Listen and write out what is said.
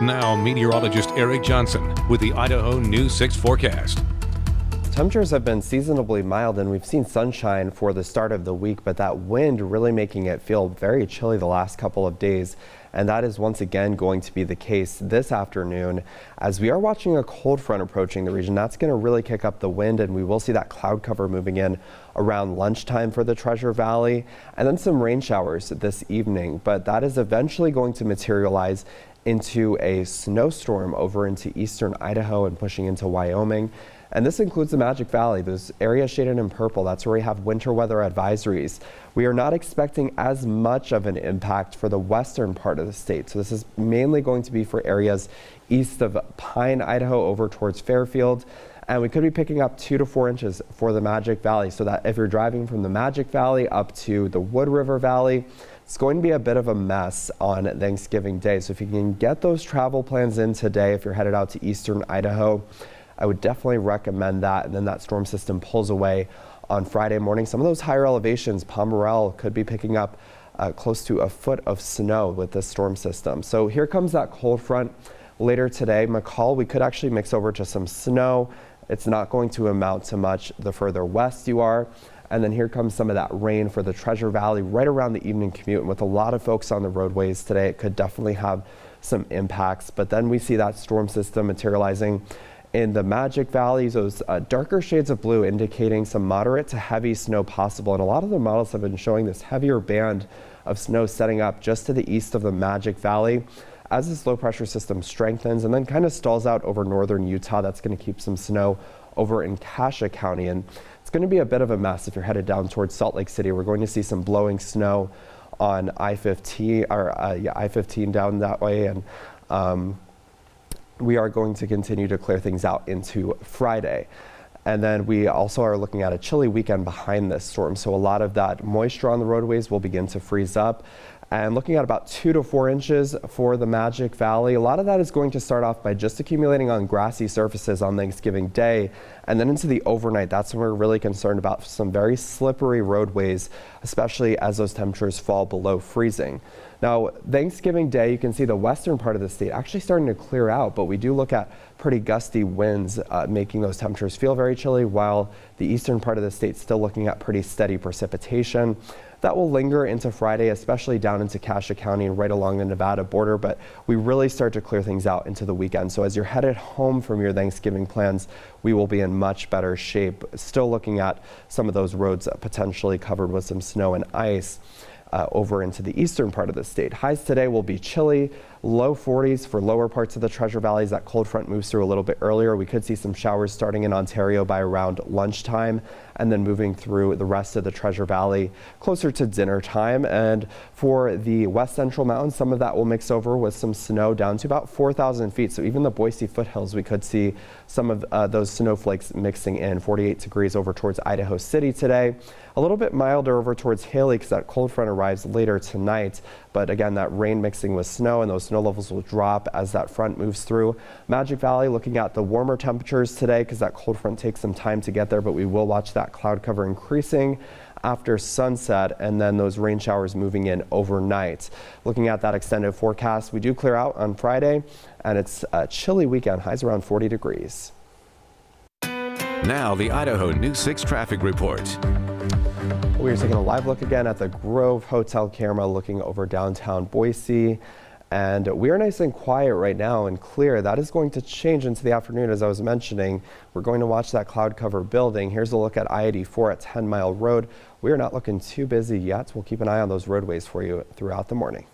Now, meteorologist Eric Johnson with the Idaho News 6 forecast. Temperatures have been seasonably mild and we've seen sunshine for the start of the week, but that wind really making it feel very chilly the last couple of days. And that is once again going to be the case this afternoon as we are watching a cold front approaching the region. That's going to really kick up the wind, and we will see that cloud cover moving in around lunchtime for the Treasure Valley, and then some rain showers this evening. But that is eventually going to materialize into a snowstorm over into eastern Idaho and pushing into Wyoming. And this includes the Magic Valley, those areas shaded in purple. That's where we have winter weather advisories. We are not expecting as much of an impact for the western part of the state. So this is mainly going to be for areas east of Pine, Idaho, over towards Fairfield. And we could be picking up 2 to 4 inches for the Magic Valley, so that if you're driving from the Magic Valley up to the Wood River Valley, it's going to be a bit of a mess on Thanksgiving Day. So if you can get those travel plans in today, if you're headed out to eastern Idaho, I would definitely recommend that. And then that storm system pulls away on Friday morning. Some of those higher elevations, Pomerel could be picking up close to a foot of snow with this storm system. So here comes that cold front later today. McCall, we could actually mix over to some snow. It's not going to amount to much the further west you are. And then here comes some of that rain for the Treasure Valley right around the evening commute. And with a lot of folks on the roadways today, it could definitely have some impacts. But then we see that storm system materializing in the Magic Valley, those darker shades of blue indicating some moderate to heavy snow possible. And a lot of the models have been showing this heavier band of snow setting up just to the east of the Magic Valley as this low pressure system strengthens and then kind of stalls out over northern Utah. That's going to keep some snow over in Cassia County. And it's going to be a bit of a mess if you're headed down towards Salt Lake City. We're going to see some blowing snow on I-15 or I-15 down that way. And we are going to continue to clear things out into Friday. And then we also are looking at a chilly weekend behind this storm. So a lot of that moisture on the roadways will begin to freeze up. And looking at about 2 to 4 inches for the Magic Valley. A lot of that is going to start off by just accumulating on grassy surfaces on Thanksgiving Day. And then into the overnight, that's when we're really concerned about some very slippery roadways, especially as those temperatures fall below freezing. Now, Thanksgiving Day, you can see the western part of the state actually starting to clear out, but we do look at pretty gusty winds making those temperatures feel very chilly, while the eastern part of the state still looking at pretty steady precipitation. That will linger into Friday, especially down into Cassia County and right along the Nevada border, but we really start to clear things out into the weekend. So as you're headed home from your Thanksgiving plans, we will be in much better shape. Still looking at some of those roads potentially covered with some snow and ice. Over into the eastern part of the state. Highs today will be chilly, low 40s for lower parts of the Treasure Valley as that cold front moves through a little bit earlier. We could see some showers starting in Ontario by around lunchtime and then moving through the rest of the Treasure Valley closer to dinner time. And for the west central mountains, some of that will mix over with some snow down to about 4,000 feet. So even the Boise foothills, we could see some of those snowflakes mixing in. 48 degrees over towards Idaho City today. A little bit milder over towards Haley because that cold front arrives later tonight. But again, that rain mixing with snow, and those snow levels will drop as that front moves through. Magic Valley looking at the warmer temperatures today because that cold front takes some time to get there, but we will watch that cloud cover increasing after sunset and then those rain showers moving in overnight. Looking at that extended forecast, we do clear out on Friday and it's a chilly weekend, highs around 40 degrees. Now the Idaho News 6 traffic report. We are taking a live look again at the Grove Hotel camera looking over downtown Boise. And we are nice and quiet right now and clear. That is going to change into the afternoon, as I was mentioning. We're going to watch that cloud cover building. Here's a look at I-84 at 10 Mile Road. We are not looking too busy yet. We'll keep an eye on those roadways for you throughout the morning.